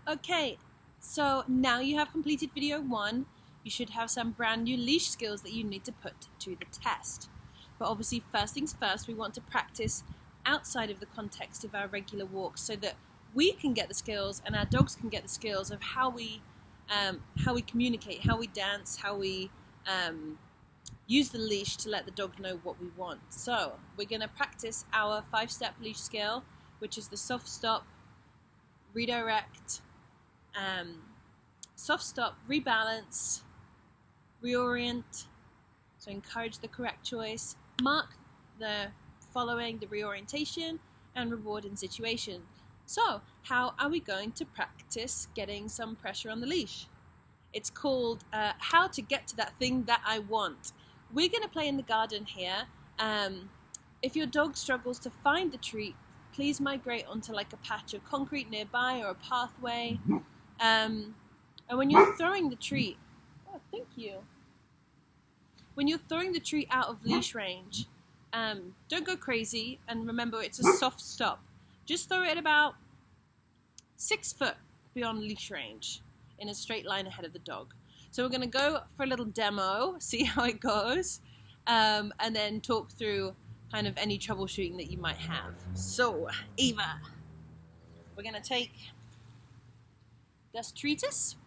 Okay, so now you have completed video 1, you should have some brand new leash skills that you need to put to the test. But obviously, first things first, we want to practice outside of the context of our regular walks so that we can get the skills and our dogs can get the skills of how we communicate, how we dance, how we use the leash to let the dog know what we want. So we're going to practice our 5-step leash skill, which is the soft stop, redirect, soft stop, rebalance, reorient, so encourage the correct choice, mark the following the reorientation, and reward in situation. So how are we going to practice getting some pressure on the leash? It's called how to get to that thing that I want. We're going to play in the garden here. If your dog struggles to find the treat, please migrate onto like a patch of concrete nearby or a pathway. And when you're throwing the treat, oh, thank you. When you're throwing the treat out of leash range, don't go crazy, and remember it's a soft stop. Just throw it at about 6 foot beyond leash range in a straight line ahead of the dog. So we're going to go for a little demo, see how it goes, and then talk through kind of any troubleshooting that you might have. So, Eva, we're going to take this treatise,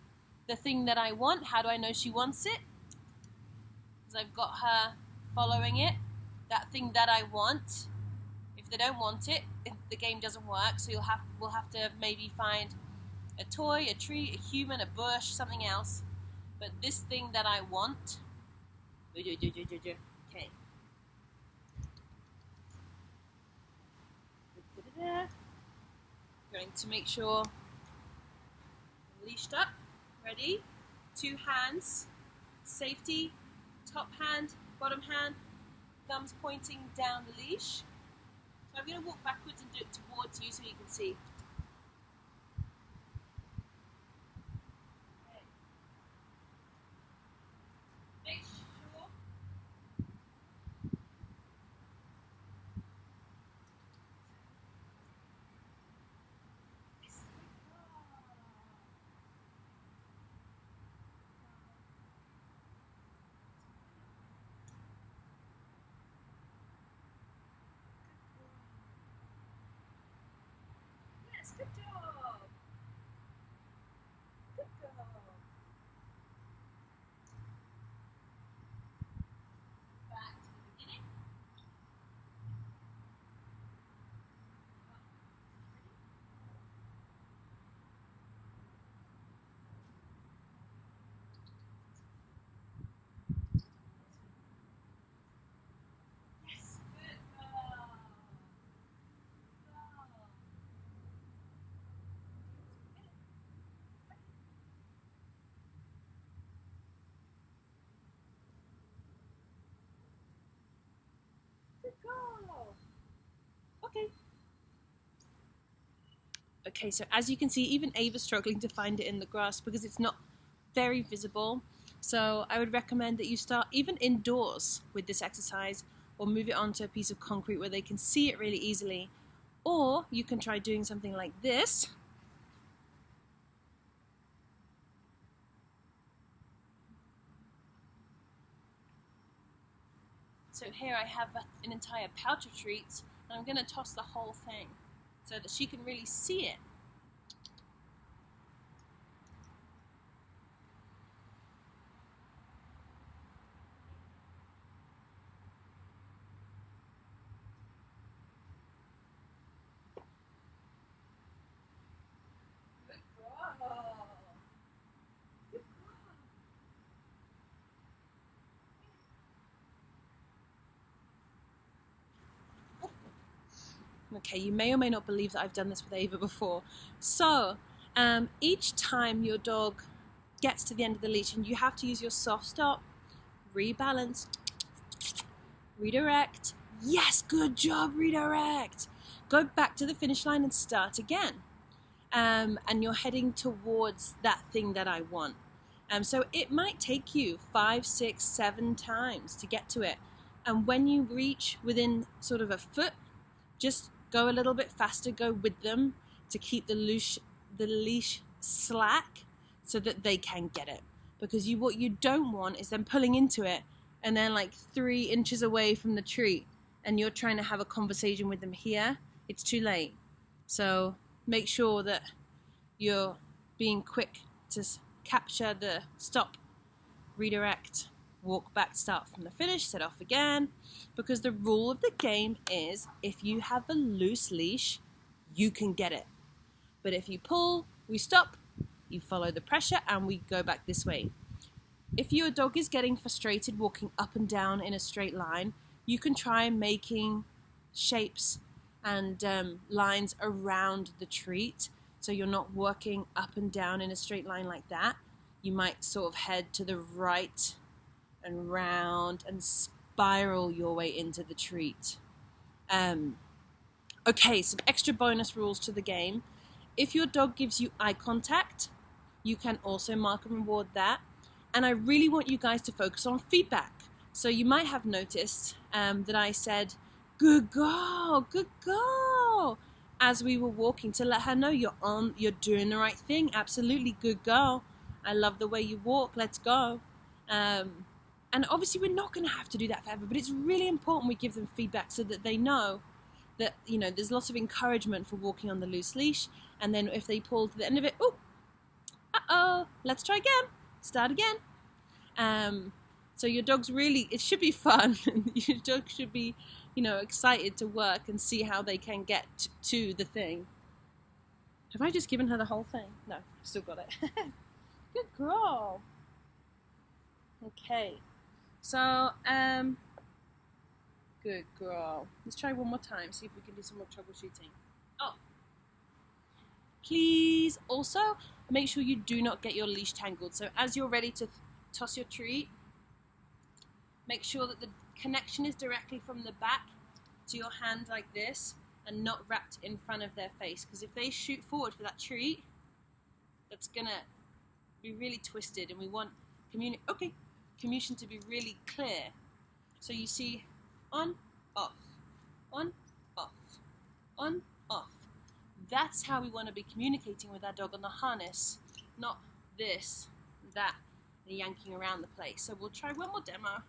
the thing that I want. How do I know she wants it? Because I've got her following it, that thing that I want. If they don't want it, the game doesn't work, so we'll have to maybe find a toy, a tree, a human, a bush, something else. But this thing that I want. Okay. Going to make sure I'm leashed up. Ready? 2 hands. Safety. Top hand, bottom hand. Thumbs pointing down the leash. So I'm going to walk backwards and do it towards you so you can see. Good job. Good girl. Back to the beginning. Yes, good girl. Go. Okay. Okay, so as you can see, even Ava's struggling to find it in the grass because it's not very visible. So I would recommend that you start even indoors with this exercise, or move it onto a piece of concrete where they can see it really easily. Or you can try doing something like this. So here I have an entire pouch of treats, and I'm going to toss the whole thing so that she can really see it. Good girl. Good girl. Okay, you may or may not believe that I've done this with Ava before. So, each time your dog gets to the end of the leash, and you have to use your soft stop, rebalance, redirect. Yes, good job, redirect. Go back to the finish line and start again. And you're heading towards that thing that I want. So it might take you 5, 6, 7 times to get to it. And when you reach within sort of a foot, just go a little bit faster, go with them to keep the leash slack so that they can get it. Because what you don't want is them pulling into it and then like 3 inches away from the treat, and you're trying to have a conversation with them here. It's too late. So make sure that you're being quick to capture the stop, redirect, walk back, start from the finish, set off again. Because the rule of the game is if you have a loose leash, you can get it. But if you pull, we stop, you follow the pressure, and we go back this way. If your dog is getting frustrated walking up and down in a straight line, you can try making shapes and lines around the treat, so you're not working up and down in a straight line like that. You might sort of head to the right and round and spiral your way into the treat. Okay, some extra bonus rules to the game. If your dog gives you eye contact, you can also mark and reward that. And I really want you guys to focus on feedback. So you might have noticed that I said, good girl, as we were walking, to let her know you're doing the right thing. Absolutely, good girl. I love the way you walk. Let's go. And obviously we're not going to have to do that forever, but it's really important we give them feedback so that they know that, you know, there's lots of encouragement for walking on the loose leash. And then if they pull to the end of it, let's try again. Start again. So your dog's really, it should be fun. Your dog should be, you know, excited to work and see how they can get to the thing. Have I just given her the whole thing? No, still got it. Good girl. Okay. So, good girl. Let's try one more time, see if we can do some more troubleshooting. Oh. Please also make sure you do not get your leash tangled. So as you're ready to toss your treat, make sure that the connection is directly from the back to your hand like this and not wrapped in front of their face. Because if they shoot forward for that treat, that's going to be really twisted, and we want communication to be really clear. So you see on, off, on, off, on, off. That's how we want to be communicating with our dog on the harness, not this, that, and yanking around the place. So we'll try one more demo.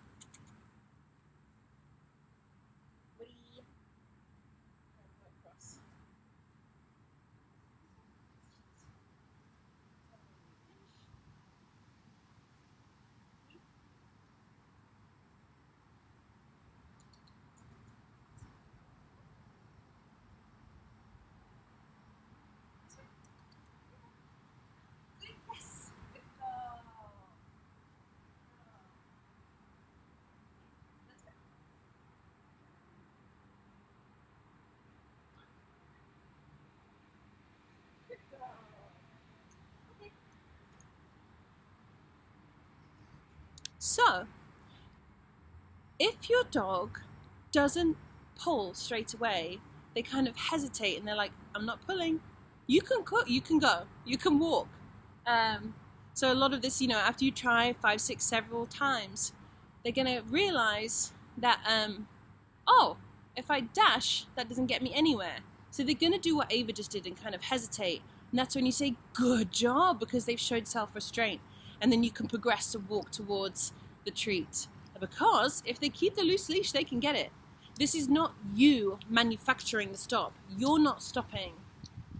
So, if your dog doesn't pull straight away, they kind of hesitate and they're like, I'm not pulling. You can go, you can walk. So a lot of this, you know, after you try 5, 6, several times, they're going to realize that, if I dash, that doesn't get me anywhere. So they're going to do what Ava just did and kind of hesitate. And that's when you say, good job, because they've showed self-restraint. And then you can progress to walk towards the treat. Because if they keep the loose leash, they can get it. This is not you manufacturing the stop. You're not stopping.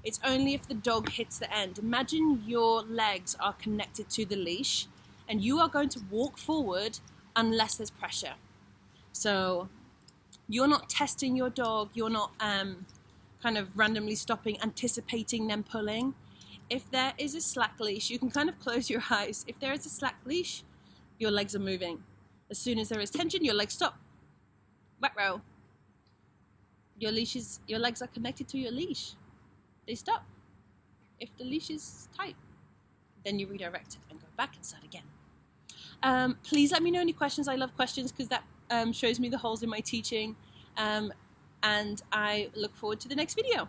It's only if the dog hits the end. Imagine your legs are connected to the leash and you are going to walk forward unless there's pressure. So you're not testing your dog. You're not kind of randomly stopping, anticipating them pulling. If there is a slack leash, you can kind of close your eyes. If there is a slack leash, your legs are moving. As soon as there is tension, your legs stop. Back row. Your legs are connected to your leash. They stop. If the leash is tight, then you redirect and go back and start again. Please let me know any questions. I love questions because that shows me the holes in my teaching. And I look forward to the next video.